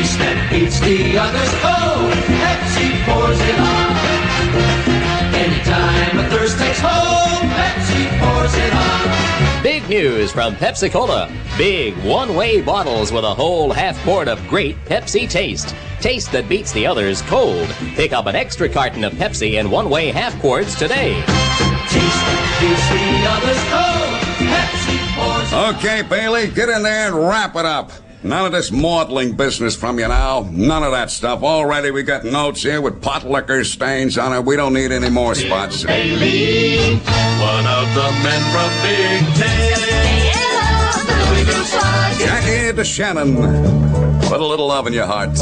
taste that beats the others. Oh, Pepsi pours it on. Anytime a thirst takes hold, Pepsi pours it on. Big news from Pepsi-Cola. Big one-way bottles with a whole half quart of great Pepsi taste. Taste that beats the others cold. Pick up an extra carton of Pepsi in one-way half quarts today. Taste that beats the others cold. Pepsi pours it on. Okay, Bailey, get in there and wrap it up. None of this maudling business from you now. None of that stuff. Already we got notes here with pot liquor stains on it. We don't need any more spots. Bailey, one of the men from Big Ten. The Louisville Slide. Jackie to Shannon. Put a little love in your heart.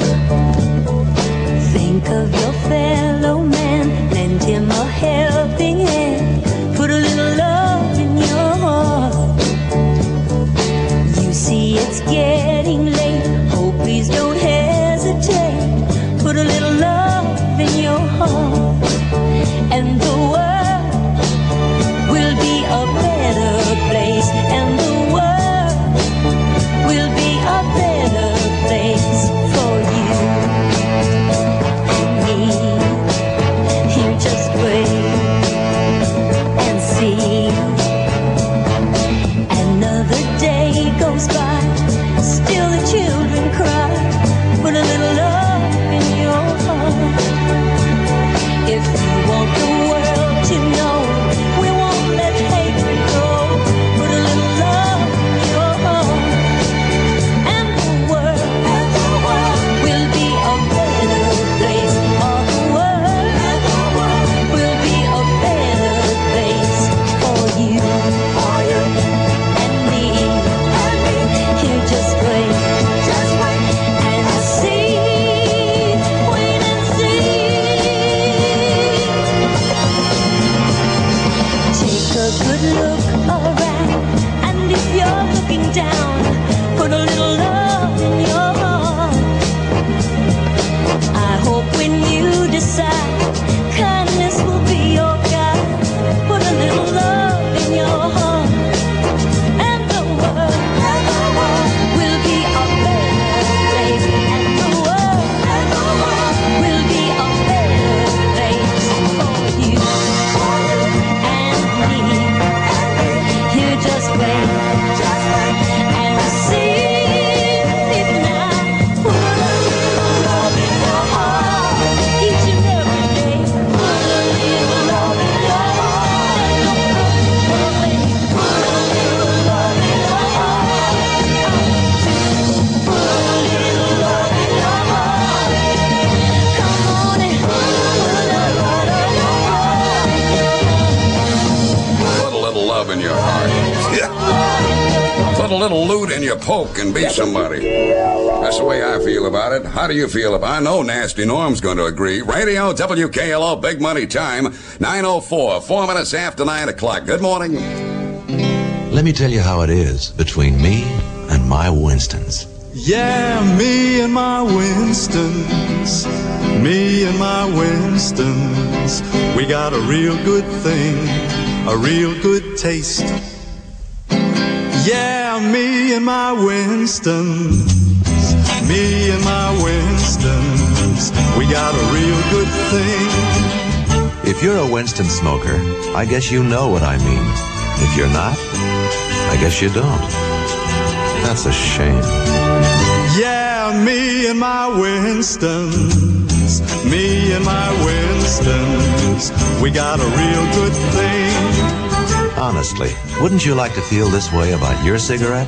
Think of your fellow man. Lend him a helping hand. Put a little love in your heart. You see it's getting late. Oh, please don't hesitate. Put a little love in your heart. And the world will be a better place. And the world will be a better place for you and me. You just wait and see. Another day goes by, still the children cry. Put a little love in your heart. If you want the world to know, we won't let hatred grow. Put a little love in your heart. And the world will be a better place. All the world will be a better place for you and me. You just wait and see. Wait and see. Take a good look around, and if you're looking down, put a little love in your heart. I hope when you decide, kindness will be your guide. Put a little love in your heart. And the world will be a better place. And the world will be a better place for you and me. You just wait and see. If not, put a little love in your heart. Each and every day, put a little love in your heart. Put a little love in your heart. Put a little love in your heart. Come on and put a love in your heart. Put a little love in your heart. Yeah. Put a little loot in your poke and be somebody. That's the way I feel about it. How do you feel about it? I know Nasty Norm's going to agree. Radio WKLO, Big Money Time, 9:04, 4 minutes after 9 o'clock. Good morning. Let me tell you how it is between me and my Winstons. Yeah, me and my Winstons, me and my Winstons, we got a real good thing, a real good taste. Yeah, me and my Winstons, me and my Winstons, we got a real good thing. If you're a Winston smoker, I guess you know what I mean. If you're not, I guess you don't. That's a shame. Yeah, me and my Winstons, me and my Winstons, we got a real good thing. Honestly, wouldn't you like to feel this way about your cigarette?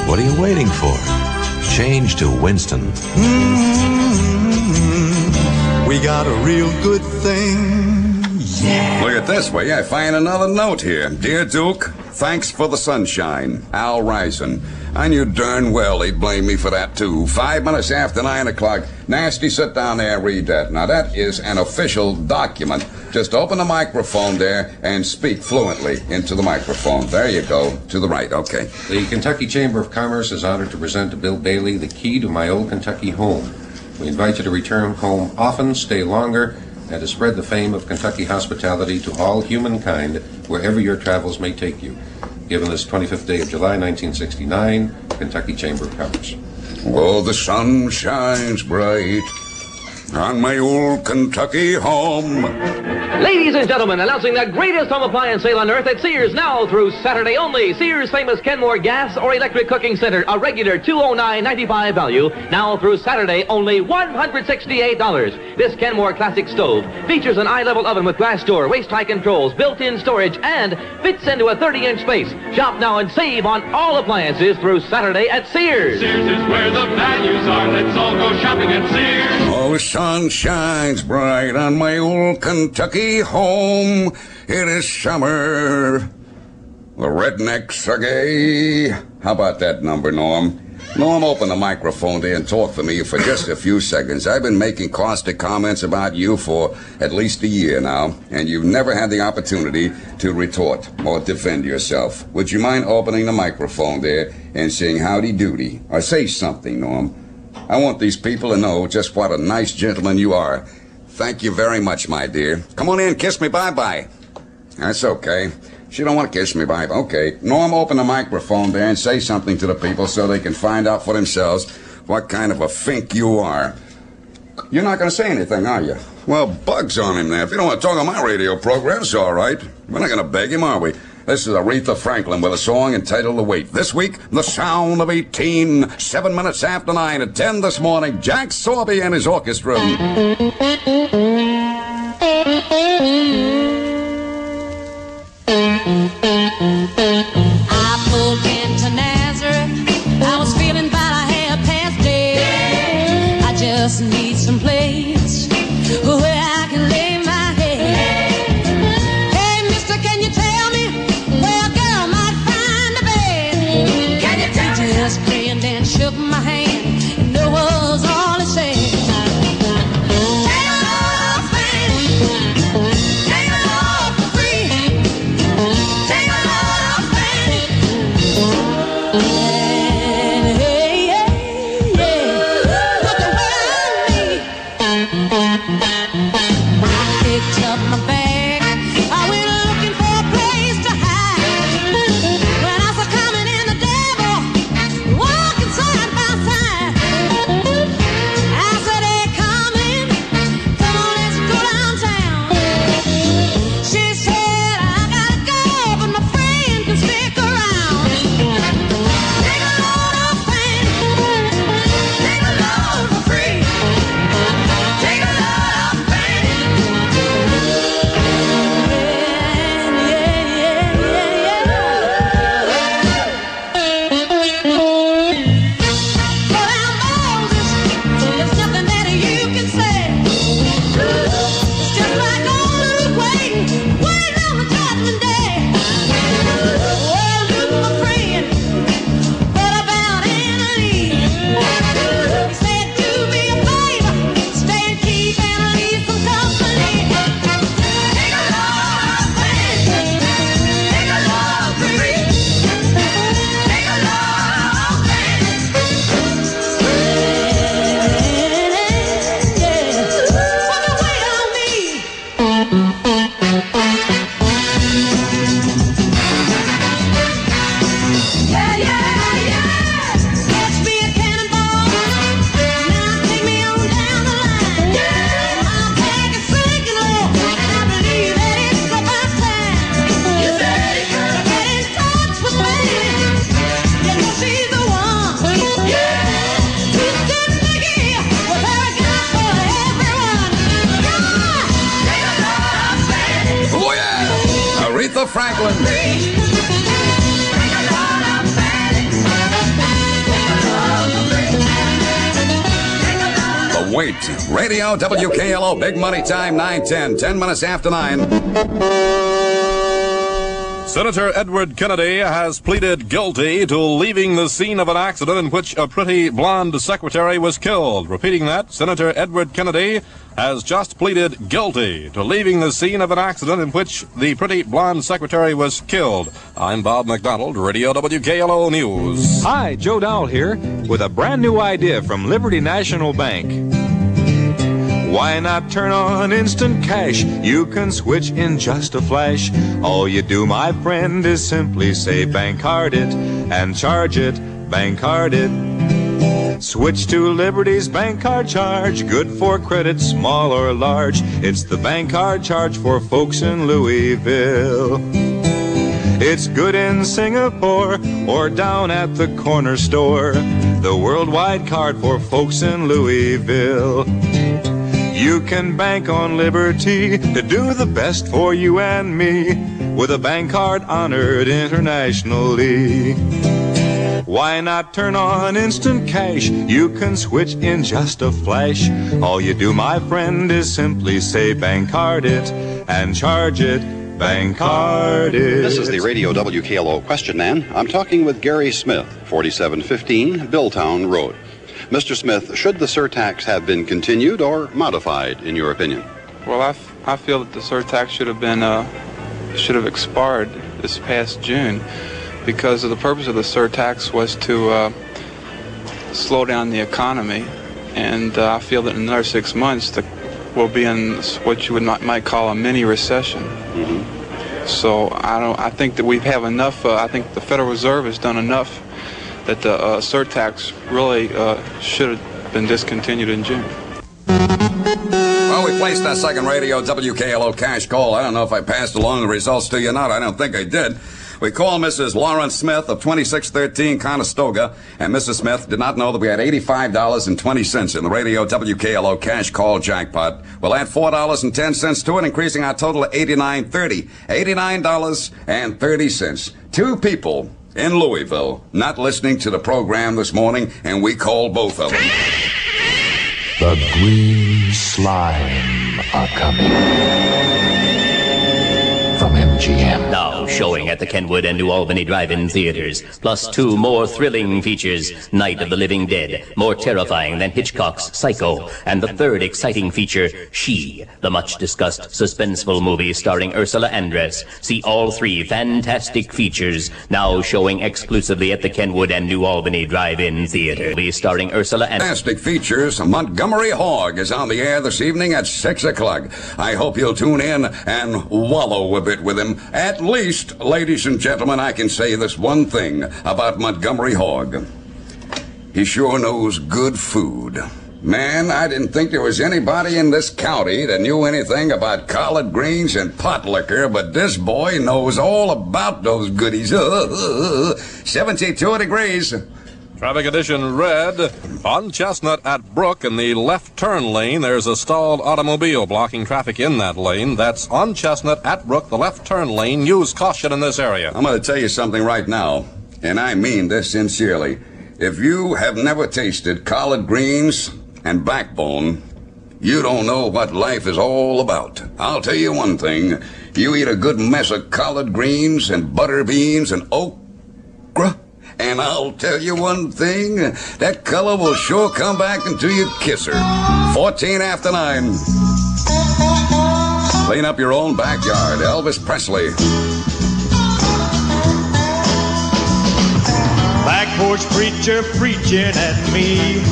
What are you waiting for? Change to Winston. We got a real good thing. Yeah. Look at this way. I find another note here. Dear Duke, thanks for the sunshine. Al Risen. I knew darn well he'd blame me for that, too. 5 minutes after 9 o'clock. Nasty, sit down there and read that. Now, that is an official document. Just open the microphone there and speak fluently into the microphone. There you go. To the right. Okay. The Kentucky Chamber of Commerce is honored to present to Bill Bailey the key to my old Kentucky home. We invite you to return home often, stay longer, and to spread the fame of Kentucky hospitality to all humankind wherever your travels may take you. Given this 25th day of July, 1969, Kentucky Chamber of Commerce. Oh, the sun shines bright on my old Kentucky home. Ladies and gentlemen, announcing the greatest home appliance sale on earth at Sears now through Saturday only. Sears' famous Kenmore gas or electric cooking center, a regular $209.95 value. Now through Saturday, only $168. This Kenmore classic stove features an eye-level oven with glass door, waist-high controls, built-in storage, and fits into a 30-inch space. Shop now and save on all appliances through Saturday at Sears. Sears is where the values are. Let's all go shopping at Sears. Oh, the sun shines bright on my old Kentucky home. It is summer. The rednecks are gay. How about that number, Norm? Norm, open the microphone there and talk for me for just a few seconds. I've been making caustic comments about you for at least a year now, and you've never had the opportunity to retort or defend yourself. Would you mind opening the microphone there and saying howdy doody? Or say something, Norm. I want these people to know just what a nice gentleman you are. Thank you very much, my dear. Come on in, kiss me bye-bye. That's okay. She don't want to kiss me bye-bye. Okay. Norm, open the microphone there and say something to the people so they can find out for themselves what kind of a fink you are. You're not going to say anything, are you? Well, bugs on him now. If you don't want to talk on my radio program, it's all right. We're not going to beg him, are we? This is Aretha Franklin with a song entitled The Wait. This week, The Sound of 18, 7 minutes after 9 at 10 this morning. Jack Sorby and his orchestra. I pulled into Nazareth. I was feeling about a half past dead. I just need some place where I can lay my head. Hey, mister, can you tell me where a girl might find a bed? Can you tell me? He just grinned and shook my hand, and that was all he said. Take a load off, man. Take a load for free. Take a load off, man. Hey, yeah, yeah. Look around me. I picked up my bag. I went looking for a place to hide. When I saw coming in the devil, walking side by side. I said, hey, coming. Come on, let's go downtown. She said, I gotta go, but my friend can stick around. Take a load off, man. Take a load for free. Take a load off, man. Go down, Moses. There's nothing that you can say. It's just like old Luke waiting on the judgment day. Well, Luke, my friend, what about Annalie? He said, do me a favor, stay and keep Annalie some company. Take a load, man. Take a load for free. Take a load, man. Put the weight on me. Yeah, yeah, yeah. Let's be a cannonball. Now take me on down the line. I'll take a signal, and I believe that it's about time. You said it, girl. Get in touch with me. You know she's the one. Yeah. Houston Mickey, with her gun for everyone. Come on. Take a load off, man. Oh, yeah. Aretha Franklin. Take a load off, man. Take a load for free. Take a load. The Wait. Radio WKLO. Big money time, 9:10. 10 minutes after 9. Senator Edward Kennedy has pleaded guilty to leaving the scene of an accident in which a pretty blonde secretary was killed. Repeating that, Senator Edward Kennedy has just pleaded guilty to leaving the scene of an accident in which the pretty blonde secretary was killed. I'm Bob McDonald, Radio WKLO News. Hi, Joe Dowell here with a brand new idea from Liberty National Bank. Why not turn on instant cash? You can switch in just a flash. All you do, my friend, is simply say bank card it and charge it, bank card it. Switch to Liberty's bank card charge, good for credit, small or large. It's the bank card charge for folks in Louisville. It's good in Singapore or down at the corner store. The worldwide card for folks in Louisville. You can bank on Liberty to do the best for you and me, with a bank card honored internationally. Why not turn on instant cash? You can switch in just a flash. All you do, my friend, is simply say bank card it and charge it. Bank card it. This is the Radio WKLO Question Man. I'm talking with Gary Smith, 4715 Billtown Road. Mr. Smith, should the surtax have been continued or modified, in your opinion? Well, I feel that the surtax should have expired this past June, because of the purpose of the surtax was to slow down the economy, and I feel that in another 6 months we'll be in what you might call a mini recession. Mm-hmm. So I think that we have enough. I think the Federal Reserve has done enough that the surtax really should have been discontinued in June. Well, we placed that second Radio WKLO cash call. I don't know if I passed along the results to you or not. I don't think I did. We called Mrs. Lawrence Smith of 2613 Conestoga, and Mrs. Smith did not know that we had $85.20 in the Radio WKLO cash call jackpot. We'll add $4.10 to it, increasing our total to $89.30. $89.30. Two people in Louisville not listening to the program this morning, and we called both of them. The green slime are coming. From MGM. Now showing at the Kenwood and New Albany Drive-In theaters, plus two more thrilling features, Night of the Living Dead, more terrifying than Hitchcock's Psycho, and the third exciting feature, She, the much-discussed suspenseful movie starring Ursula Andress. See all three fantastic features, now showing exclusively at the Kenwood and New Albany Drive-In theater. Starring Ursula Andress. Fantastic features, Montgomery Hogg is on the air this evening at 6 o'clock. I hope you'll tune in and wallow a bit with him. At least, ladies and gentlemen, I can say this one thing about Montgomery Hogg. He sure knows good food. Man, I didn't think there was anybody in this county that knew anything about collard greens and pot liquor, but this boy knows all about those goodies. 72 degrees. Traffic condition red. On Chestnut at Brook in the left turn lane, there's a stalled automobile blocking traffic in that lane. That's on Chestnut at Brook, the left turn lane. Use caution in this area. I'm going to tell you something right now, and I mean this sincerely. If you have never tasted collard greens and backbone, you don't know what life is all about. I'll tell you one thing. You eat a good mess of collard greens and butter beans and okra, and I'll tell you one thing, that color will sure come back until you kiss her. 14 after 9. Clean up your own backyard. Elvis Presley. Back porch preacher preaching at me,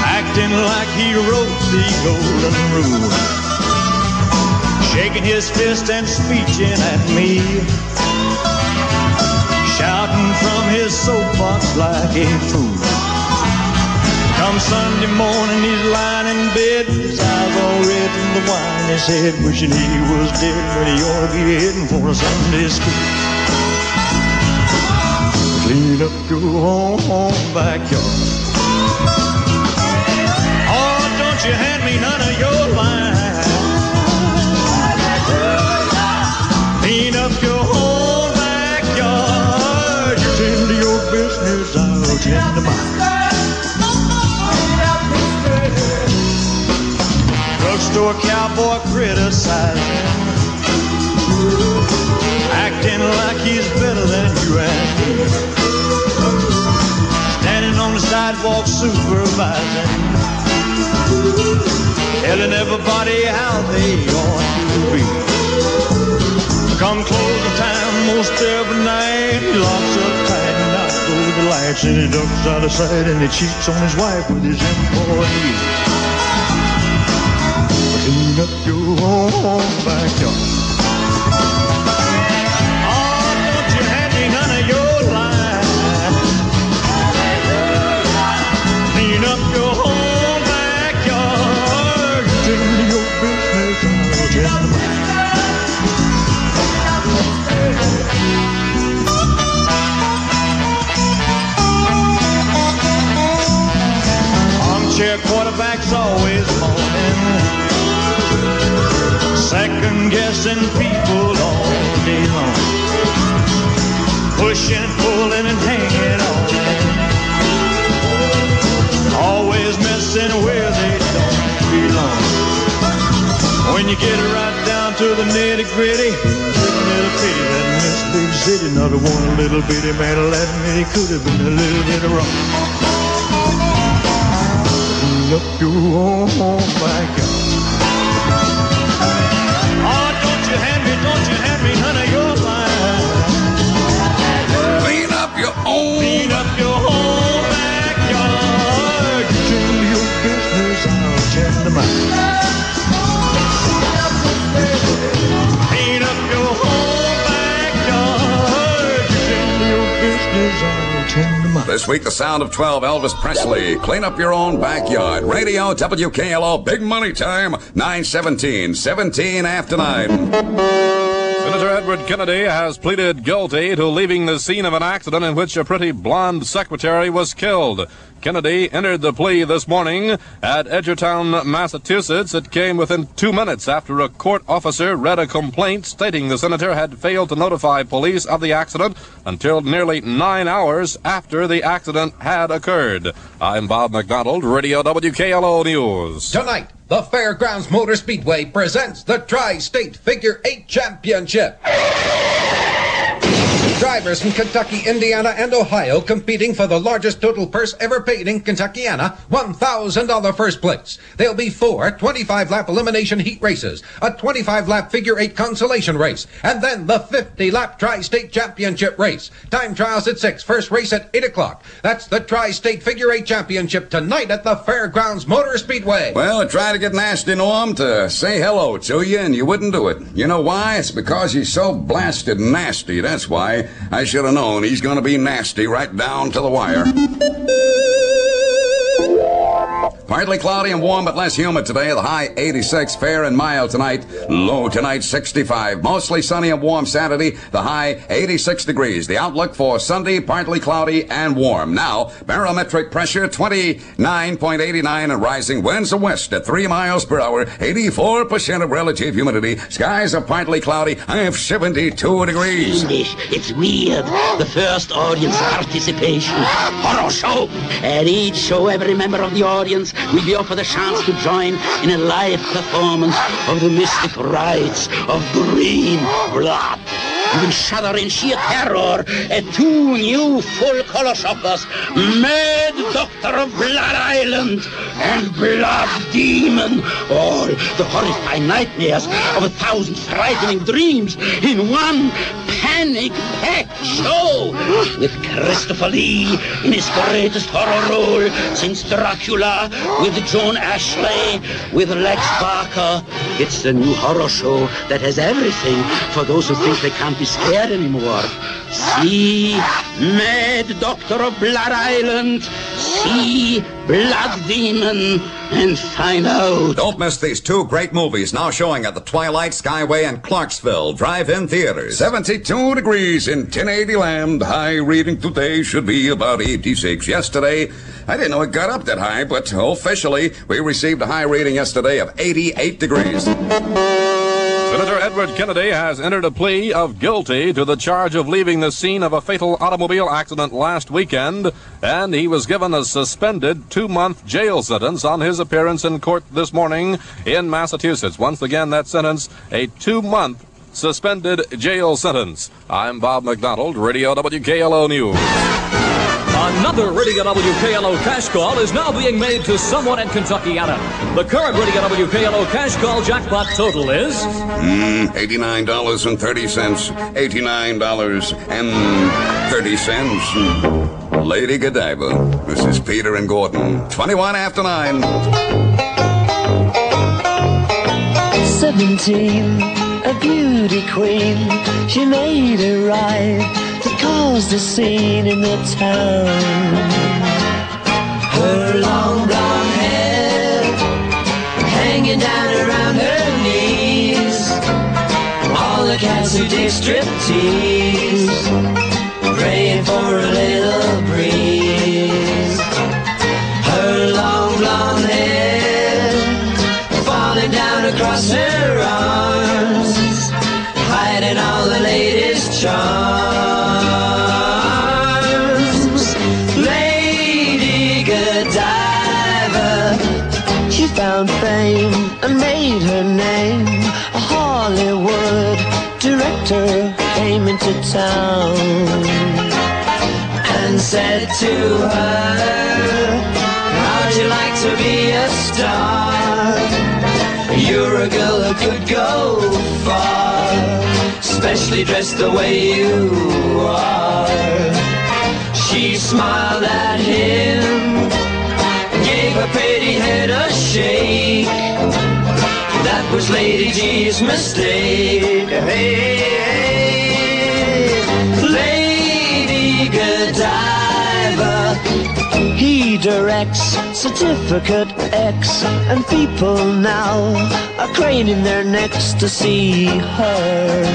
acting like he wrote the golden rule, shaking his fist and speeching at me, shouting from his soapbox like a fool. Come Sunday morning, he's lying in bed, his eyes all red from the wine in his head, wishing he was dead when he ought to be heading for a Sunday school. Clean up your own backyard. Oh, don't you hand me none of your line. Clean up your own backyard. You tend to your business, I'll tend to mine. Drugstore cowboy criticizing, acting like he's better than you and me, standing on the sidewalk supervising, telling everybody how they ought to be. Come closing time most every night, he locks up tight and out go the lights, and he ducks out of sight and he cheats on his wife with his employees. Clean up your own backyard. Oh, don't you hand me none of your line. chair quarterback's always moaning, second guessing people all day long, pushing, pulling, and hanging on, always messing where they don't belong. When you get it right down to the nitty-gritty, little pity that Miss Big City, not one little bitty man let me, could have been a little bit wrong. Up your own backyard. Oh, don't you hand me none of your line. Clean up your own backyard. Do your business, I'll tend to mine. Clean up your whole backyard. Do your business, I'll tend to mine. This week, the sound of 12, Elvis Presley. Clean up your own backyard. Radio WKLO, big money time, 9:17, 17 after 9. Senator Edward Kennedy has pleaded guilty to leaving the scene of an accident in which a pretty blonde secretary was killed. Kennedy entered the plea this morning at Edgertown, Massachusetts. It came within 2 minutes after a court officer read a complaint stating the senator had failed to notify police of the accident until nearly 9 hours after the accident had occurred. I'm Bob McDonald, Radio WKLO News. Tonight, the Fairgrounds Motor Speedway presents the Tri-State Figure 8 Championship. Drivers from Kentucky, Indiana, and Ohio competing for the largest total purse ever paid in Kentuckiana, $1,000 first place. There'll be 4 25-lap elimination heat races, a 25-lap figure 8 consolation race, and then the 50-lap Tri-State Championship race. Time trials at 6, first race at 8 o'clock. That's the Tri-State Figure 8 Championship tonight at the Fairgrounds Motor Speedway. Well, I tried to get Nasty Norm to say hello to you, and you wouldn't do it. You know why? It's because he's so blasted nasty, that's why. I should have known he's going to be nasty right down to the wire. Partly cloudy and warm, but less humid today. The high 86, fair and mild tonight. Low tonight 65. Mostly sunny and warm Saturday. The high 86 degrees. The outlook for Sunday, partly cloudy and warm. Now, barometric pressure 29.89 and rising. Winds of west at 3 miles per hour. 84% of relative humidity. Skies are partly cloudy. I have 72 degrees. English, it's weird. The first audience participation. Horror show. At each show, every member of the audience will be offered a chance to join in a live performance of the mystic rites of green blood. You will shudder in sheer terror at 2 new full-color shockers, Mad Doctor of Blood Island and Blood Demon. All the horrifying nightmares of 1,000 frightening dreams in one panic-packed show. With Christopher Lee in his greatest horror role since Dracula, with Joan Ashley, with Lex Barker. It's the new horror show that has everything for those who think they can't be scared anymore. See Mad Doctor of Blood Island, see Blood Demon, and find out. Don't miss these 2 great movies now showing at the Twilight, Skyway, and Clarksville drive-in theaters. 72 degrees in 1080 land. High reading today should be about 86. Yesterday, I didn't know it got up that high, but officially, we received a high reading yesterday of 88 degrees. Senator Edward Kennedy has entered a plea of guilty to the charge of leaving the scene of a fatal automobile accident last weekend, and he was given a suspended 2-month jail sentence on his appearance in court this morning in Massachusetts. Once again, that sentence, a 2-month suspended jail sentence. I'm Bob McDonald, Radio WKLO News. Another Radio WKLO cash call is now being made to someone in Kentuckiana. The current Radio WKLO cash call jackpot total is... $89.30. $89.30. Lady Godiva. This is Peter and Gordon. 21 after 9. 17, a beauty queen. She made a ride that caused a scene in the town. Her long blonde hair hanging down around her knees. All the cats who dig striptease praying for a little breeze. Her long blonde driver. She found fame and made her name. A Hollywood director came into town and said to her, how'd you like to be a star? You're a girl who could go far, especially dressed the way you are. She smiled at him, gave her pretty head a shake. That was Lady G's mistake. Hey, Lady Godiva. He directs Certificate X, and people now are craning their necks to see her.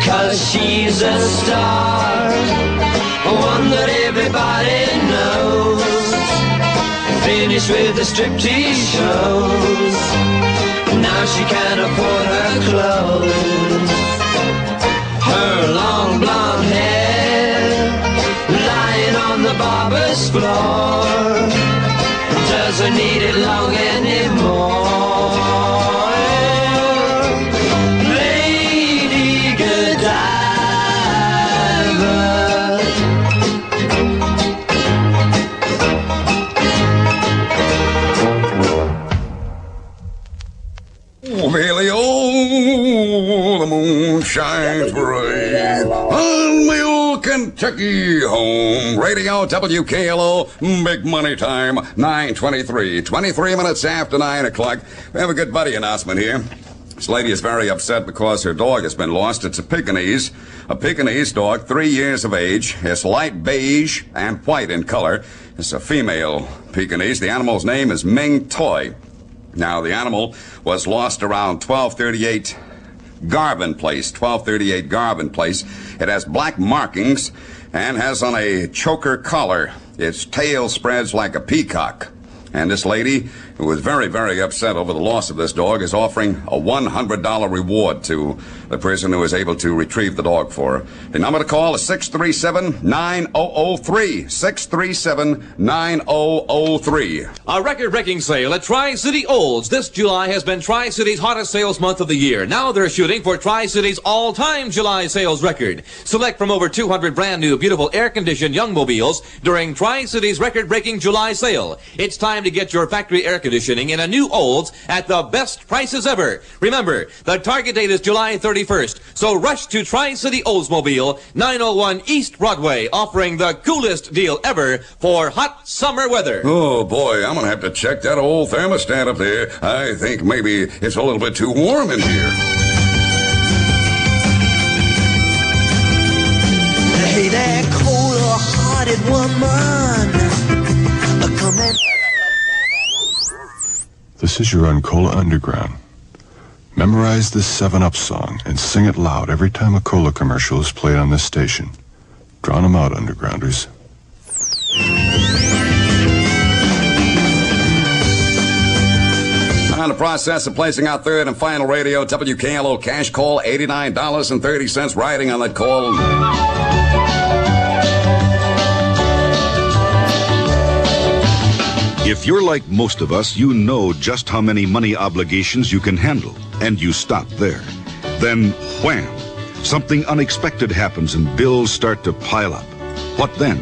'Cause she's a star, one that everybody knows. Finished with the striptease shows, now she can't afford her clothes. Her long blonde hair lying on the barber's floor, doesn't need it long anymore. Lady Godiva. Oh, Billy, oh, the moon shines bright on my old Kentucky home. Radio WKLO, big money time, 9:23, 23 minutes after 9 o'clock. We have a good buddy announcement here. This lady is very upset because her dog has been lost. It's a Pekingese dog, 3 years of age. It's light beige and white in color. It's a female Pekingese. The animal's name is Ming Toy. Now, the animal was lost around 1238 Garvin Place. It has black markings and has on a choker collar. Its tail spreads like a peacock. And this lady, who was very, very upset over the loss of this dog, is offering a $100 reward to the person who is able to retrieve the dog for her. The number to call is 637-9003. 637-9003. A record-breaking sale at Tri-City Olds this July has been Tri-City's hottest sales month of the year. Now they're shooting for Tri-City's all-time July sales record. Select from over 200 brand-new, beautiful, air-conditioned Youngmobiles during Tri-City's record-breaking July sale. It's time to get your factory air conditioning in a new Olds at the best prices ever. Remember, the target date is July 31st, so rush to Tri-City Oldsmobile, 901 East Broadway, offering the coolest deal ever for hot summer weather. Oh, boy, I'm going to have to check that old thermostat up there. I think maybe it's a little bit too warm in here. Hey there, cold-hearted woman, come and... This is your Uncola Underground. Memorize this 7-Up song and sing it loud every time a cola commercial is played on this station. Drown 'em out, Undergrounders. On the process of placing our third and final radio WKLO cash call, $89.30 riding on that call. If you're like most of us, you know just how many money obligations you can handle, and you stop there. Then, wham! Something unexpected happens and bills start to pile up. What then?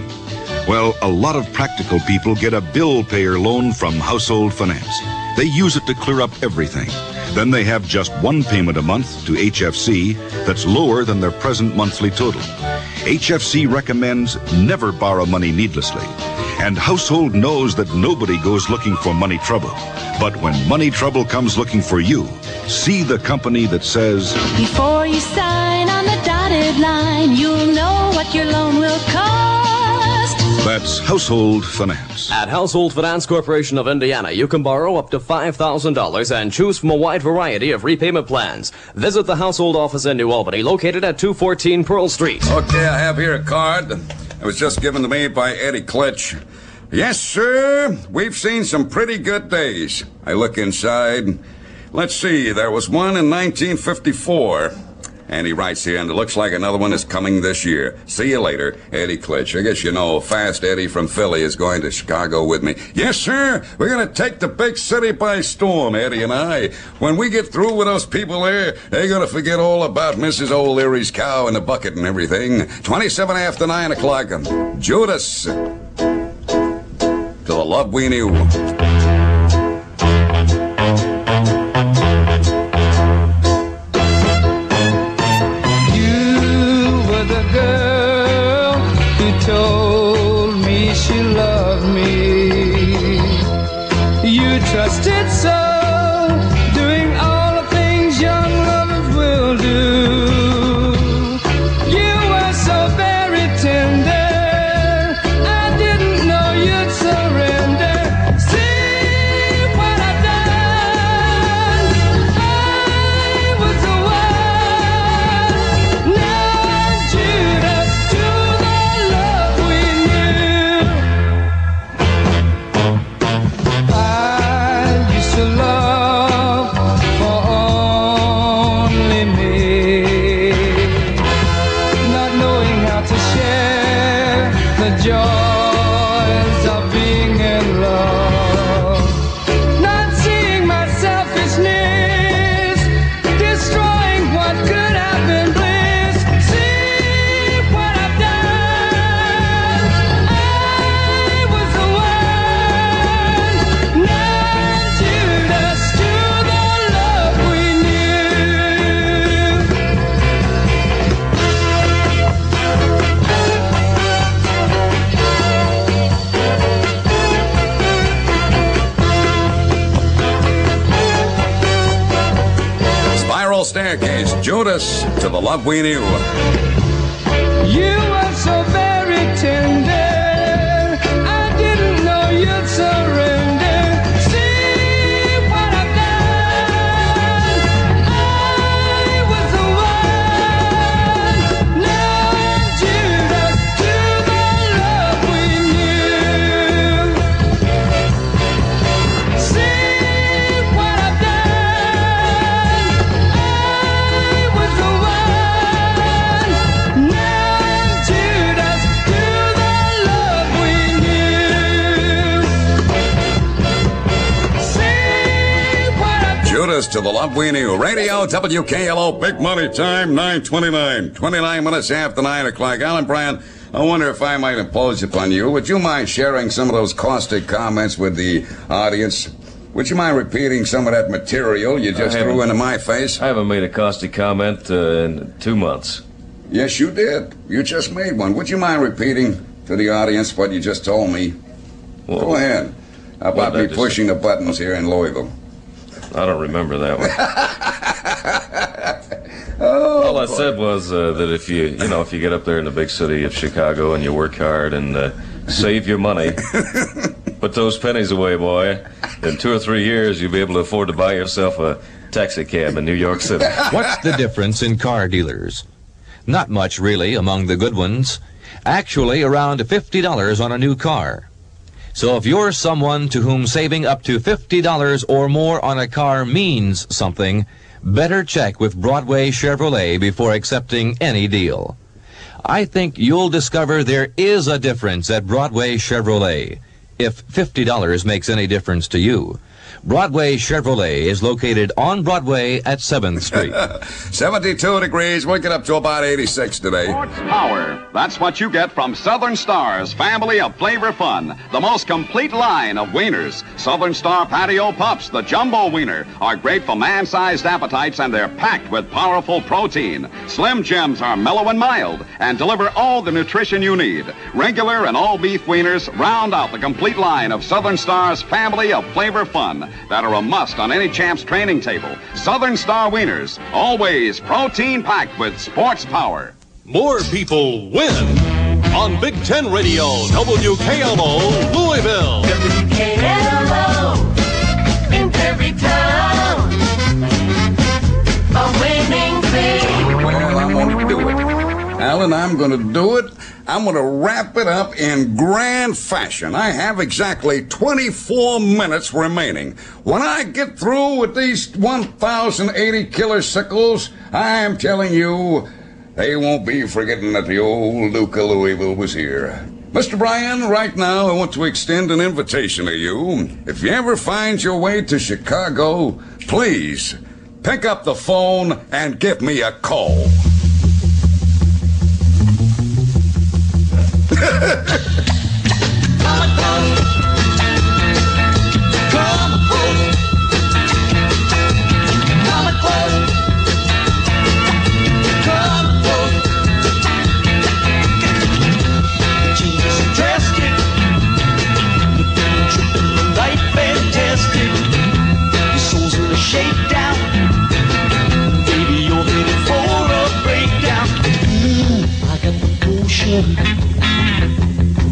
Well, a lot of practical people get a bill payer loan from Household Finance. They use it to clear up everything. Then they have just one payment a month to HFC that's lower than their present monthly total. HFC recommends never borrow money needlessly. And Household knows that nobody goes looking for money trouble. But when money trouble comes looking for you, see the company that says, Before you sign on the dotted line, you'll know what your loan will cost. That's Household Finance. At Household Finance Corporation of Indiana, you can borrow up to $5,000 and choose from a wide variety of repayment plans. Visit the Household office in New Albany, located at 214 Pearl Street. Okay, I have here a card that was just given to me by Eddie Klitsch. Yes, sir, we've seen some pretty good days. I look inside. Let's see, there was one in 1954. And he writes here, and it looks like another one is coming this year. See you later, Eddie Klitsch. I guess you know Fast Eddie from Philly is going to Chicago with me. Yes, sir. We're going to take the big city by storm, Eddie and I. When we get through with those people there, they're going to forget all about Mrs. O'Leary's cow in the bucket and everything. 27 after 9 o'clock. Judas. To the love we knew. Told me she loved me. You trusted so, doing all the things young lovers will do. You were so very tender, I didn't know you'd surrender. See what I've done. I was the one. Now Judas to the love we knew. I used to love for only me, not knowing how to share the joys of being in love, not seeing my selfishness, destroying what could have been bliss. See what I've done. I was the one. Now Judas to the love we Spiral Staircase. Judas to the love we knew. You were so very tender, I didn't know you'd surrender. See what I've done. I was the one. Now Judas to the love we knew. See what I've done. I was the one. Now Judas to the love we knew. See what I've Judas to the love we knew. Radio WKLO, big money time, 9:29. 29 minutes after 9 o'clock. Alan Brand, I wonder if I might impose upon you. Would you mind sharing some of those caustic comments with the audience? Would you mind repeating some of that material you just threw into my face? I haven't made a caustic comment in 2 months. Yes, you did. You just made one. Would you mind repeating to the audience what you just told me? Well, Go ahead. How about me pushing the buttons here in Louisville? I don't remember that one. All I said was that if you get up there in the big city of Chicago and you work hard and save your money, put those pennies away, boy, in 2 or 3 years you'll be able to afford to buy yourself a taxi cab in New York City. What's the difference in car dealers? Not much, really, among the good ones. Actually, around $50 on a new car. So if you're someone to whom saving up to $50 or more on a car means something, better check with Broadway Chevrolet before accepting any deal. I think you'll discover there is a difference at Broadway Chevrolet, if $50 makes any difference to you. Broadway Chevrolet is located on Broadway at 7th Street. 72 degrees. We'll get up to about 86 today. Sports power. That's what you get from Southern Star's family of flavor fun. The most complete line of wieners. Southern Star Patio Pups, the jumbo wiener, are great for man-sized appetites, and they're packed with powerful protein. Slim Jims are mellow and mild and deliver all the nutrition you need. Regular and all beef wieners round out the complete line of Southern Star's family of flavor fun that are a must on any champ's training table. Southern Star wieners, always protein packed with sports power. More people win on Big Ten Radio, WKLO Louisville. WKLO in every town. A winning thing. Well, I'm going to do it. Alan, I'm going to do it. I'm going to wrap it up in grand fashion. I have exactly 24 minutes remaining. When I get through with these 1,080 killer sickles, I'm telling you, they won't be forgetting that the old Duke of Louisville was here. Mr. Bryan, right now I want to extend an invitation to you. If you ever find your way to Chicago, please pick up the phone and give me a call.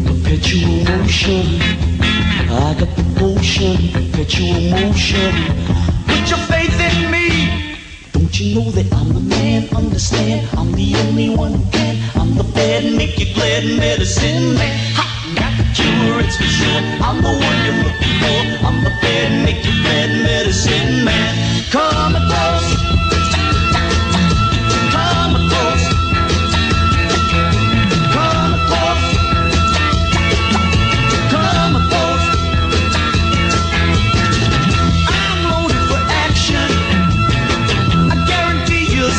Perpetual motion. I got the potion, perpetual motion. Put your faith in me. Don't you know that I'm the man? Understand, I'm the only one who can. I'm the bad, make you glad medicine man. Ha! Got the cure, it's for sure. I'm the one you're looking for. I'm the bad, make you glad medicine man. Come close. Come close.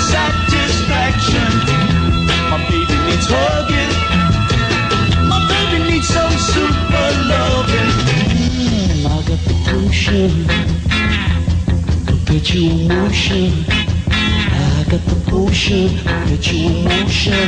Satisfaction. My baby needs hugging. My baby needs some super loving. I got the potion, perpetual motion. I got the potion, perpetual motion.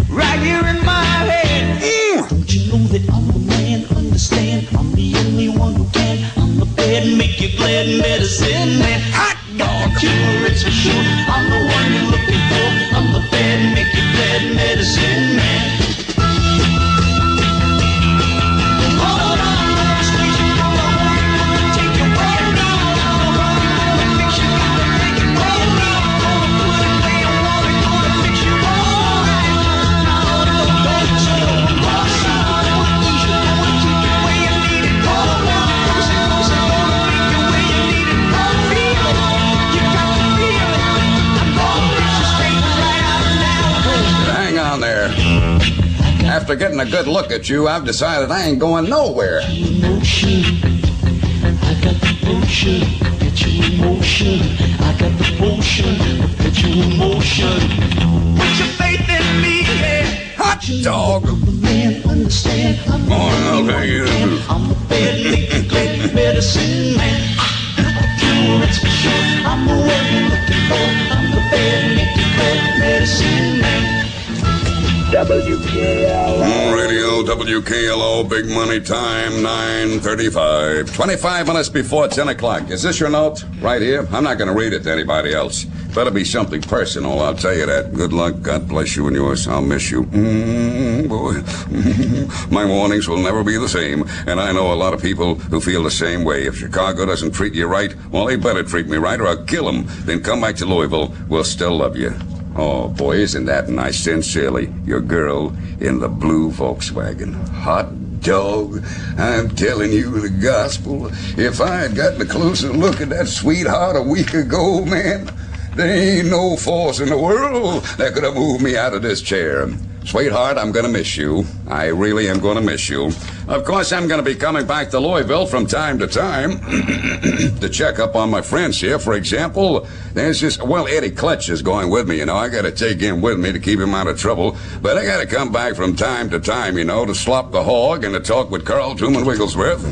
Right here in my head. Don't you know that I'm the man? Understand, I'm the only one who can. I'm the bad, make you glad medicine man. Hot dog cure, it's for sure. I'm the one you're looking for. I'm the bad, make you glad medicine man. Hold on, squeeze you on, take your way gonna fix you, gotta make it roll. Put it where you want it, gonna fix you all. Don't chill, boss. Gonna ease you, gonna keep you where you need it. Hold on, gonna make you where you need it. Feel it, you got to feel it. I'm gonna fix you straight right out now. Hang on there. After getting a good look at you, I've decided I ain't going nowhere. Emotion, I got the potion, perpetual emotion. I got the potion, perpetual emotion. Put your faith in me, yeah. Hot dog. I'm the man, understand. I'm the Oh, okay. I'm the bad, make you glad medicine man. Cure, it's for sure. I'm the one you're looking for. I'm the bad, make you glad medicine man. WKLO. Radio WKLO, big money time, 9:35. 25 minutes before 10 o'clock. Is this your note? Right here? I'm not going to read it to anybody else. Better be something personal, I'll tell you that. Good luck, God bless you and yours. I'll miss you. Boy. My mornings will never be the same, and I know a lot of people who feel the same way. If Chicago doesn't treat you right, well, they better treat me right or I'll kill them. Then come back to Louisville. We'll still love you. Oh, boy, isn't that nice? Sincerely, your girl in the blue Volkswagen. Hot dog, I'm telling you the gospel. If I had gotten a closer look at that sweetheart a week ago, man, there ain't no force in the world that could have moved me out of this chair. Sweetheart, I'm going to miss you. I really am going to miss you. Of course, I'm going to be coming back to Louisville from time to time to check up on my friends here. For example, there's this, well, Eddie Clutch is going with me, you know. I got to take him with me to keep him out of trouble. But I got to come back from time to time, you know, to slop the hog and to talk with Carl Truman Wigglesworth.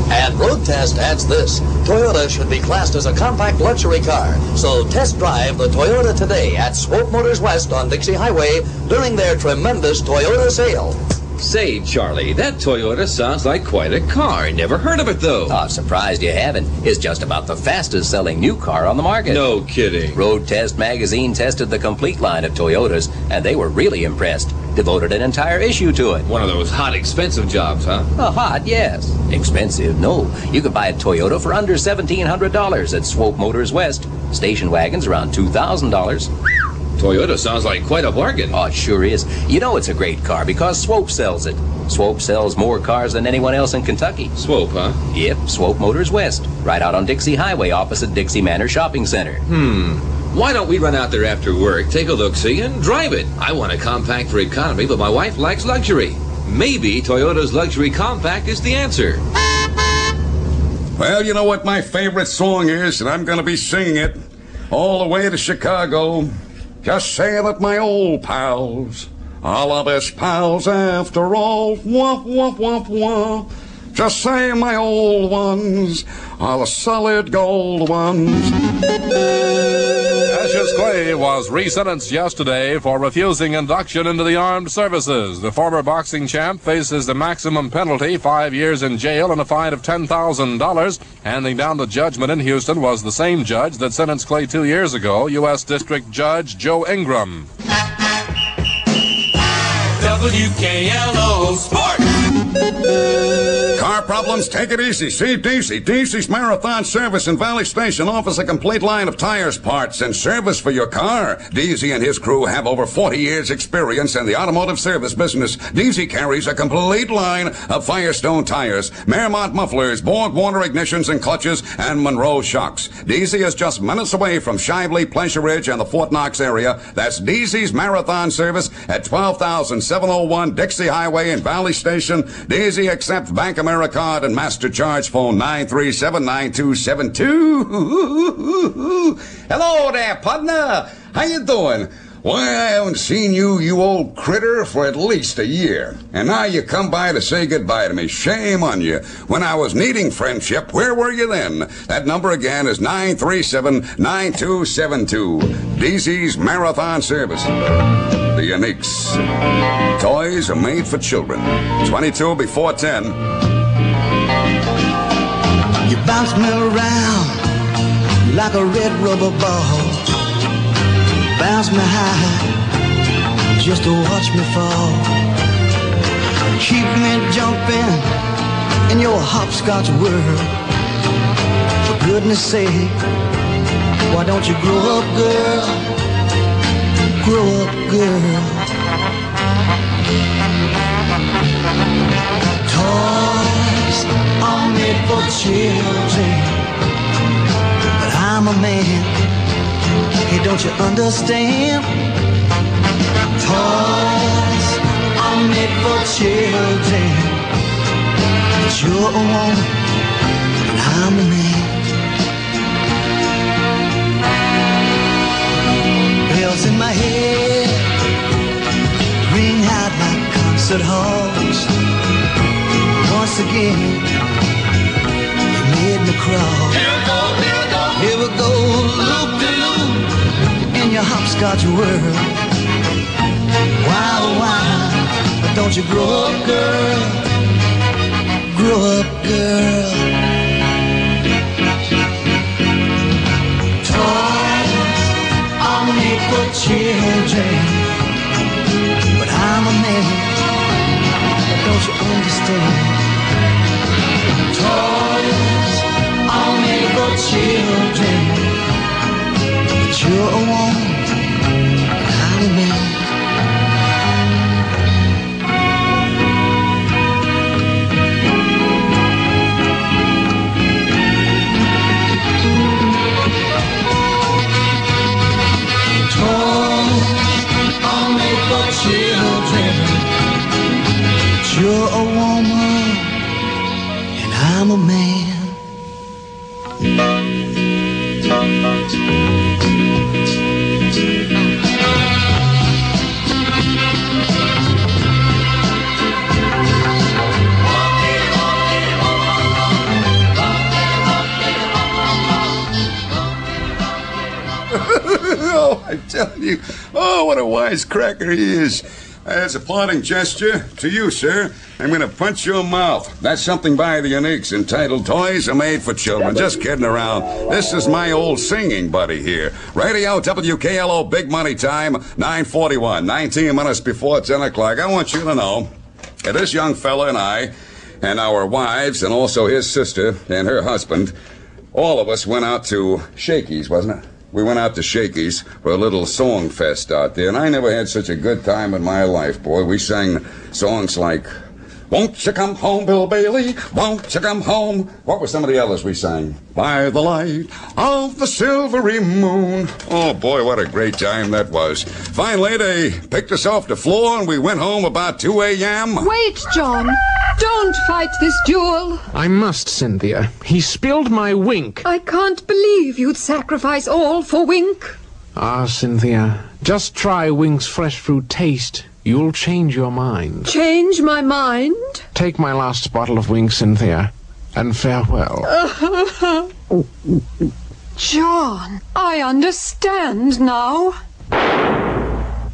And Road Test adds this: Toyota should be classed as a compact luxury car. So test drive the Toyota today at Swope Motors West on Dixie Highway during their tremendous Toyota sale. Say, Charlie, that Toyota sounds like quite a car. Never heard of it, though. Oh, surprised you haven't. It's just about the fastest selling new car on the market. No kidding. Road Test magazine tested the complete line of Toyotas, and they were really impressed. Devoted an entire issue to it. One of those hot, expensive jobs, huh? Hot, yes. Expensive, no. You could buy a Toyota for under $1,700 at Swope Motors West. Station wagons around $2,000. Toyota sounds like quite a bargain. Oh, it sure is. You know it's a great car because Swope sells it. Swope sells more cars than anyone else in Kentucky. Swope, huh? Yep, Swope Motors West, right out on Dixie Highway opposite Dixie Manor Shopping Center. Why don't we run out there after work, take a look-see, and drive it? I want a compact for economy, but my wife likes luxury. Maybe Toyota's luxury compact is the answer. Well, you know what my favorite song is, and I'm going to be singing it all the way to Chicago. Just say that my old pals, all of us pals after all, womp, womp, womp, womp. Just say my old ones are the solid gold ones. Cassius Clay was resentenced yesterday for refusing induction into the armed services. The former boxing champ faces the maximum penalty, 5 years in jail and a fine of $10,000. Handing down the judgment in Houston was the same judge that sentenced Clay 2 years ago, U.S. District Judge Joe Ingram. WKLO Sports. Car problems? Take it easy. See DC. DC's Marathon Service in Valley Station offers a complete line of tires, parts, and service for your car. DC and his crew have over 40 years experience in the automotive service business. DC carries a complete line of Firestone tires, Merrimont mufflers, board water ignitions and clutches, and Monroe shocks. DC is just minutes away from Shively, Pleasure Ridge, and the Fort Knox area. That's DC's Marathon Service at 12,701 Dixie Highway in Valley Station. DC accepts Bank America card and Master Charge. Phone 937-9272. Hello there, partner. How you doing? Why, I haven't seen you, you old critter, for at least a year. And now you come by to say goodbye to me. Shame on you. When I was needing friendship, where were you then? That number again is 937-9272. DC's Marathon Service. The Uniques. Toys are made for children. 22 before 10. You bounce me around like a red rubber ball. Bounce me high just to watch me fall. Keep me jumping in your hopscotch world. For goodness sake, why don't you grow up, girl? Grow up, girl. Toys are made for children, but I'm a man. Hey, don't you understand? Toys are made for children, but you're a woman and I'm a man. Bells in my head ring out like concert halls. Once again, you made me crawl. Here we go, loop-de-loop in your hopscotch world. Wow, wow, but don't you grow up, girl? Grow up, girl. Toys are made for children, but I'm a man. Don't you understand? Toys are made for children, but you're a woman and I'm a man. Toys are made for children. You're a woman, and I'm a man. Oh, I'm telling you. Oh, what a wisecracker he is. As a parting gesture to you, sir, I'm going to punch your mouth. That's something by the Uniques entitled Toys Are Made for Children. Just kidding around. This is my old singing buddy here. Radio WKLO Big Money Time, 9:41, 19 minutes before 10 o'clock. I want you to know that this young fella and I and our wives and also his sister and her husband, all of us went out to Shakey's, wasn't it? we went out to Shakey's for a little song fest out there, and I never had such a good time in my life, boy. We sang songs like, "Won't you come home, Bill Bailey? Won't you come home?" What were some of the others we sang? "By the light of the silvery moon." Oh, boy, what a great time that was. Finally, they picked us off the floor, and we went home about 2 a.m. Wait, John. Don't fight this duel. I must, Cynthia. He spilled my wink. I can't believe you'd sacrifice all for Wink. Ah, Cynthia, just try Wink's fresh fruit taste. You'll change your mind. Change my mind? Take my last bottle of Wink, Cynthia, and farewell. John, I understand now.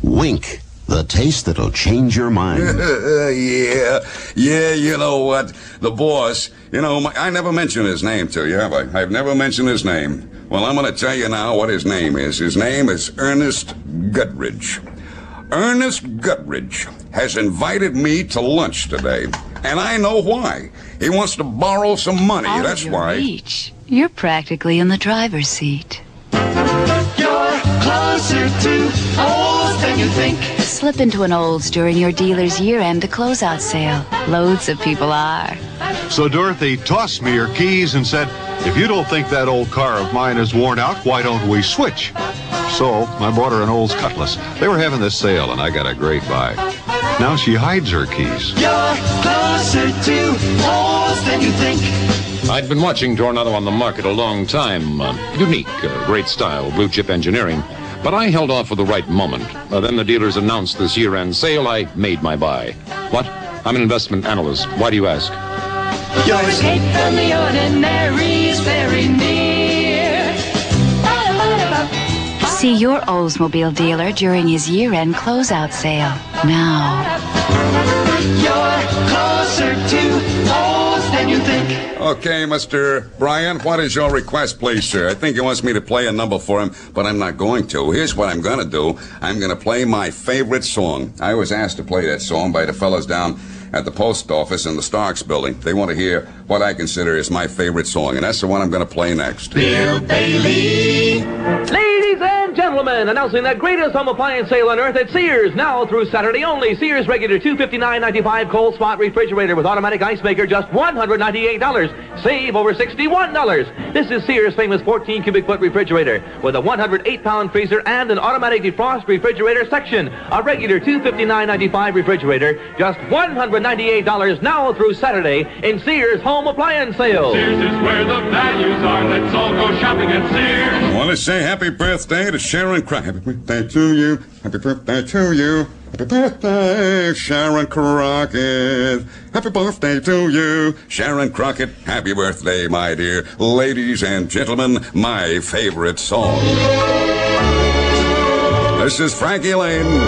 Wink, the taste that'll change your mind. Yeah, you know what? The boss, I never mentioned his name to you, have I? I've never mentioned his name. Well, I'm going to tell you now what his name is. His name is Ernest Guttridge. Ernest Guttridge has invited me to lunch today, and I know why. He wants to borrow some money, that's why. Reach. You're practically in the driver's seat. You're closer to Olds than you think. Slip into an Olds during your dealer's year-end closeout sale. Loads of people are. So Dorothy tossed me her keys and said, "If you don't think that old car of mine is worn out, why don't we switch?" So I bought her an Olds Cutlass. They were having this sale, and I got a great buy. Now she hides her keys. You're closer to Olds than you think. I'd been watching Tornado on the market a long time. Unique, great style, blue chip engineering. But I held off for the right moment. Then the dealers announced this year-end sale. I made my buy. What? I'm an investment analyst. Why do you ask? Your escape from the ordinary is very near. See your Oldsmobile dealer during his year-end closeout sale. Now. You're closer to Olds than you think. Okay, Mr. Bryan, what is your request, please, sir? I think he wants me to play a number for him, but I'm not going to. Here's what I'm going to do. I'm going to play my favorite song. I was asked to play that song by the fellas down at the post office in the Starks building. They want to hear what I consider is my favorite song, and that's the one I'm going to play next. Bill Bailey. Ladies and gentlemen, announcing the greatest home appliance sale on earth at Sears, now through Saturday only. Sears regular $259.95 cold spot refrigerator with automatic ice maker, just $198. Save over $61. This is Sears' famous 14 cubic foot refrigerator with a 108-pound freezer and an automatic defrost refrigerator section. A regular $259.95 refrigerator, just $198 now through Saturday in Sears home appliance sale. Sears is where the values are. Let's all go shopping at Sears. I want to say happy birthday to Sharon Crockett. Happy birthday to you. Happy birthday to you. Happy birthday, Sharon Crockett. Happy birthday to you, Sharon Crockett. Happy birthday, my dear. Ladies and gentlemen, my favorite song. This is Frankie Lane.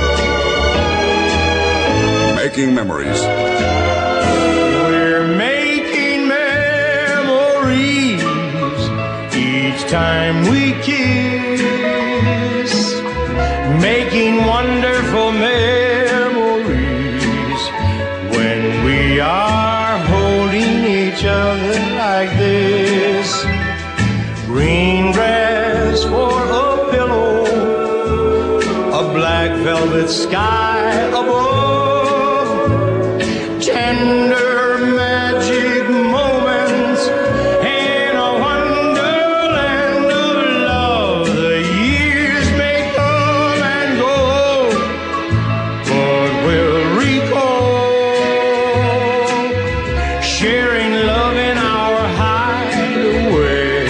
Making memories. We're making memories each time we kiss, making wonderful memories when we are holding each other like this. Green grass for a pillow, a black velvet sky above, tender magic moments in a wonderland of love. The years may come and go, but we'll recall sharing love in our hideaway,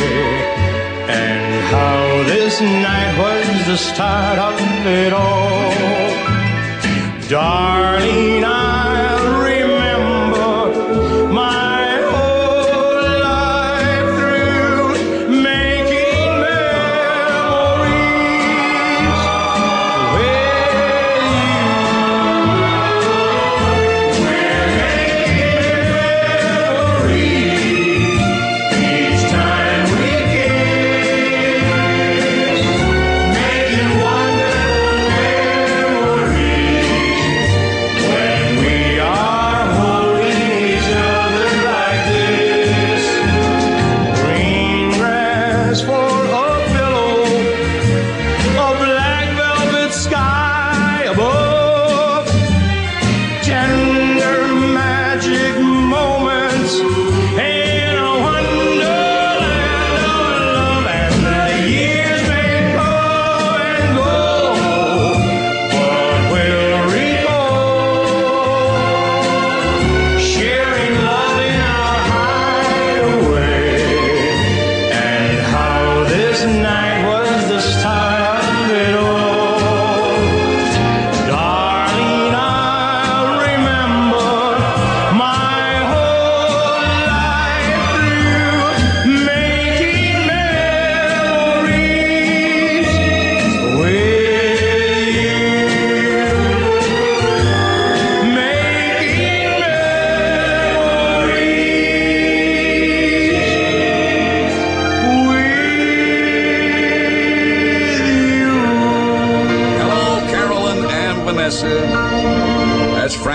and how this night was the start of it all. Darling, I'll remember my whole life through, making memories with you. We're making memories each time we kiss, making wonderful memories when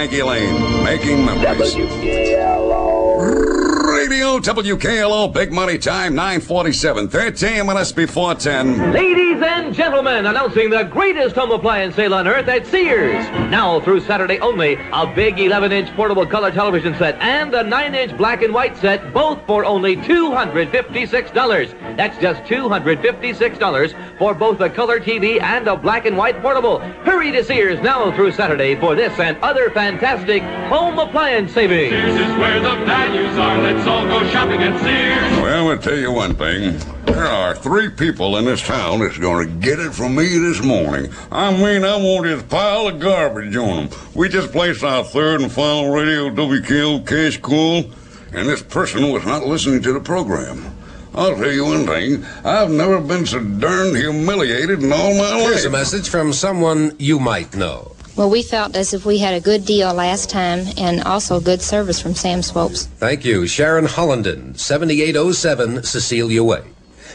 Frankie Lane, making memories. Radio WKLO, Big Money Time, 9:47, 13 minutes before 10. Ladies and gentlemen, announcing the greatest home appliance sale on earth at Sears. Now through Saturday only, a big 11-inch portable color television set and a 9-inch black and white set, both for only $256. That's just $256 for both a color TV and a black and white portable. Hurry to Sears now through Saturday for this and other fantastic home appliance savings. Sears is where the values are. Let's all go shopping at Sears. Well, I'll tell you one thing. There are 3 people in this town that's going to get it from me this morning. I mean, I want this pile of garbage on them. We just placed our third and final radio WKLO cash call, and this person was not listening to the program. I'll tell you one thing. I've never been so darn humiliated in all my life. Here's a message from someone you might know. Well, we felt as if we had a good deal last time and also good service from Sam Swopes. Thank you. Sharon Hollenden, 7807 Cecilia Way.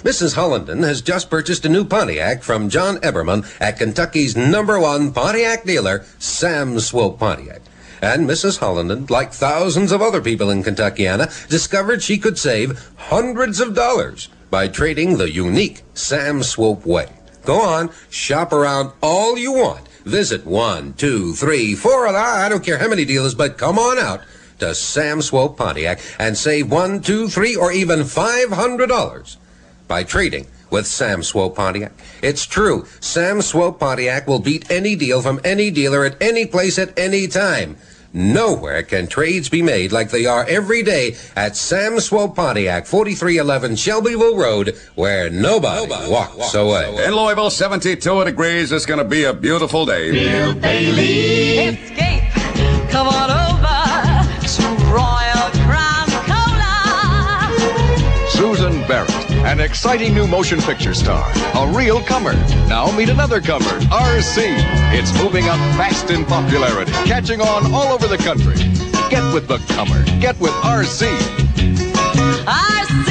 Mrs. Hollenden has just purchased a new Pontiac from John Eberman at Kentucky's #1 Pontiac dealer, Sam Swope Pontiac. And Mrs. Hollenden, like thousands of other people in Kentuckiana, discovered she could save hundreds of dollars by trading the unique Sam Swope way. Go on, shop around all you want. Visit 1, 2, 3, 4, I don't care how many dealers, but come on out to Sam Swope Pontiac and save $1, $2, $3, or even $500 by trading with Sam Swope Pontiac. It's true. Sam Swope Pontiac will beat any deal from any dealer at any place at any time. Nowhere can trades be made like they are every day at Sam Swope Pontiac, 4311 Shelbyville Road, where nobody walks away. In Louisville, 72 degrees. It's going to be a beautiful day. Bill Bailey. Escape. Come on over to Royal Crown Cola. Susan Barrett, an exciting new motion picture star, a real comer. Now meet another comer, RC. It's moving up fast in popularity, catching on all over the country. Get with the comer. Get with RC. RC,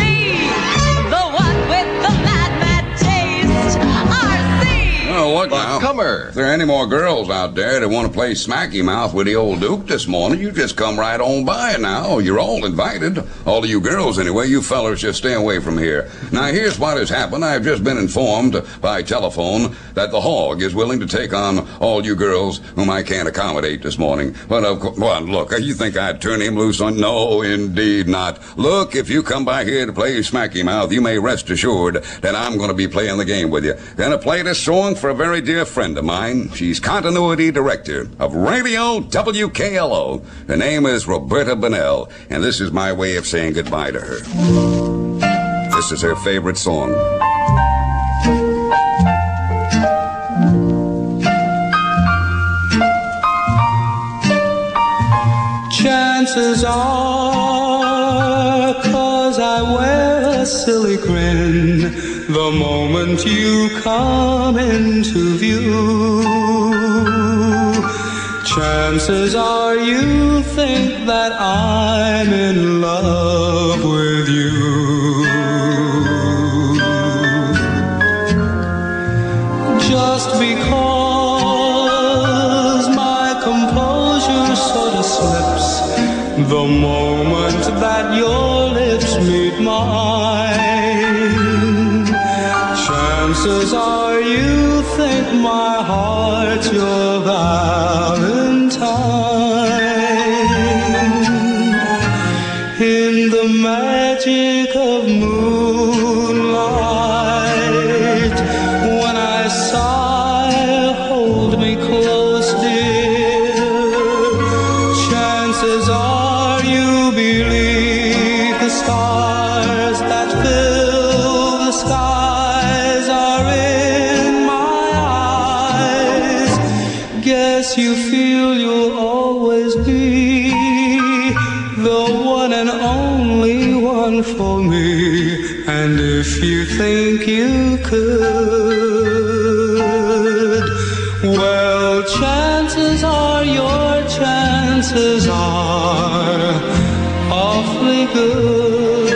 the one with the mad taste. RC. Oh, look now. Comer. If there are any more girls out there that want to play smacky mouth with the old Duke this morning, you just come right on by now. You're all invited. All of you girls, anyway. You fellas just stay away from here. Now, here's what has happened. I've just been informed by telephone that the Hog is willing to take on all you girls whom I can't accommodate this morning. But, of course, well, look, you think I'd turn him loose on? No, indeed not. Look, if you come by here to play smacky mouth, you may rest assured that I'm going to be playing the game with you. Gonna play this song for a very dear friend of mine. She's continuity director of Radio WKLO. Her name is Roberta Bonnell, and this is my way of saying goodbye to her. This is her favorite song. Chances are, 'cause I wear a silly grin the moment you come into view. Chances are you think that I'm in love with you. Just because my composure sort of slips the moment that your lips meet mine. Chances are you think my heart's your Valentine. In the magic of moonlight, when I sigh, hold me close, dear. Chances are you believe the stars that fill the skies are in my eyes. Guess you feel you'll always be the one and only one for me. And if you think you could, well, chances are your chances are awfully good.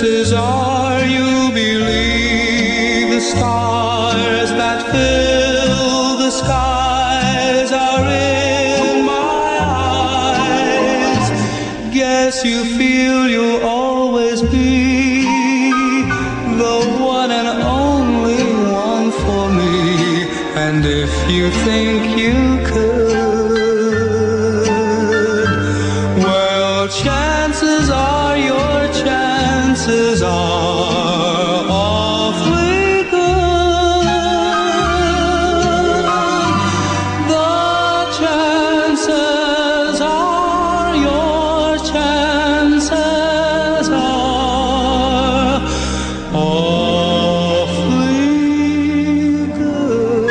chances are you believe the stars that fill the skies are in my eyes. Guess you feel you'll always be the one and only one for me. And if you think you could, well, chances are your chances are awfully good. The chances are your chances are awfully good.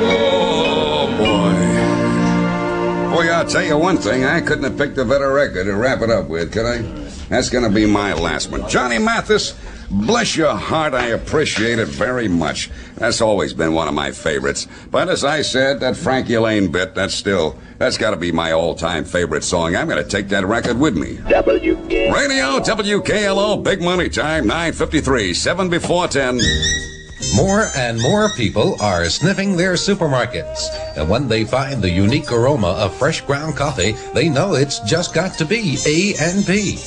Oh, boy. Boy, I'll tell you one thing. I couldn't have picked a better record to wrap it up with, could I? That's going to be my last one. Johnny Mathis, bless your heart, I appreciate it very much. That's always been one of my favorites. But as I said, that Frankie Lane bit, that's got to be my all-time favorite song. I'm going to take that record with me. Radio WKLO, Big Money Time, 9:53, 7 before 10. More and more people are sniffing their supermarkets. And when they find the unique aroma of fresh ground coffee, they know it's just got to be A&P.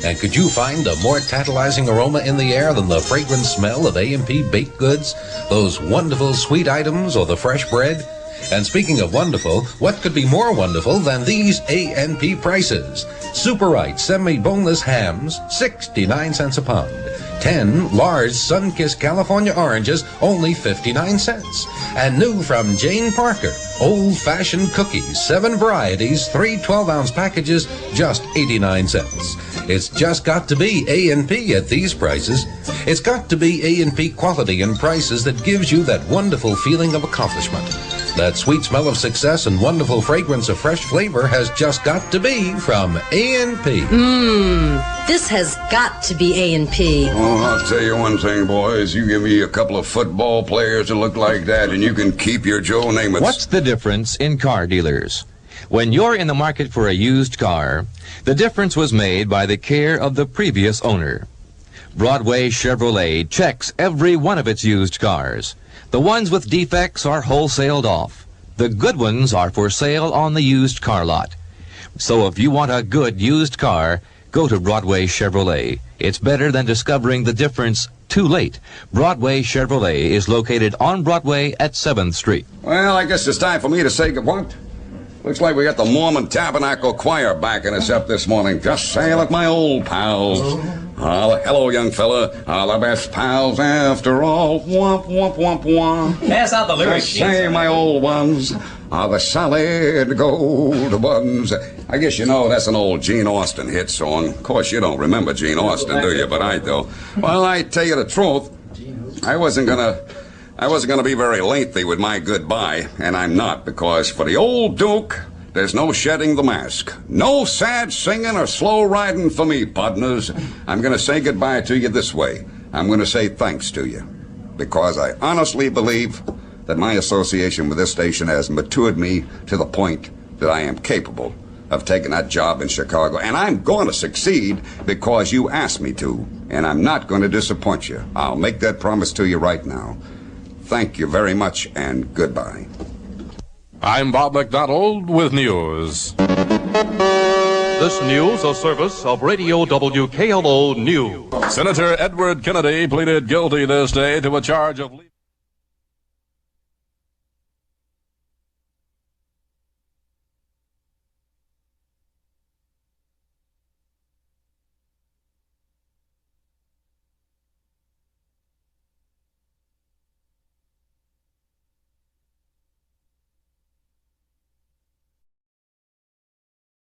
And could you find a more tantalizing aroma in the air than the fragrant smell of A&P baked goods, those wonderful sweet items, or the fresh bread? And speaking of wonderful, what could be more wonderful than these A&P prices? Super-Right semi-boneless hams, 69 cents a pound. 10 large sun-kissed California oranges, only 59 cents. And new from Jane Parker, old-fashioned cookies, 7 varieties, 3 12-ounce packages, just 89 cents. It's just got to be A&P at these prices. It's got to be A&P quality and prices that gives you that wonderful feeling of accomplishment. That sweet smell of success and wonderful fragrance of fresh flavor has just got to be from A&P. This has got to be A&P. Oh, I'll tell you one thing, boys. You give me a couple of football players that look like that, and you can keep your Joe Namaths. What's the difference in car dealers? When you're in the market for a used car, the difference was made by the care of the previous owner. Broadway Chevrolet checks every one of its used cars. The ones with defects are wholesaled off. The good ones are for sale on the used car lot. So if you want a good used car, go to Broadway Chevrolet. It's better than discovering the difference too late. Broadway Chevrolet is located on Broadway at 7th Street. Well, I guess it's time for me to say goodbye. Looks like we got the Mormon Tabernacle Choir backing us up this morning. Just say like my old pals. Hello, young fella. The best pals after all. Womp, womp, womp, womp. Pass out the lyrics. Just say my old ones are the solid gold ones. I guess you know that's an old Gene Austin hit song. Of course, you don't remember Gene Austin, do you? But I do. Well, I tell you the truth. I wasn't gonna be very lengthy with my goodbye, and I'm not, because for the old Duke, there's no shedding the mask. No sad singing or slow riding for me, partners. I'm going to say goodbye to you this way. I'm going to say thanks to you, because I honestly believe that my association with this station has matured me to the point that I am capable of taking that job in Chicago. And I'm going to succeed because you asked me to, and I'm not going to disappoint you. I'll make that promise to you right now. Thank you very much, and goodbye. I'm Bob McDonald with news. This news a service of Radio WKLO News. Senator Edward Kennedy pleaded guilty this day to a charge of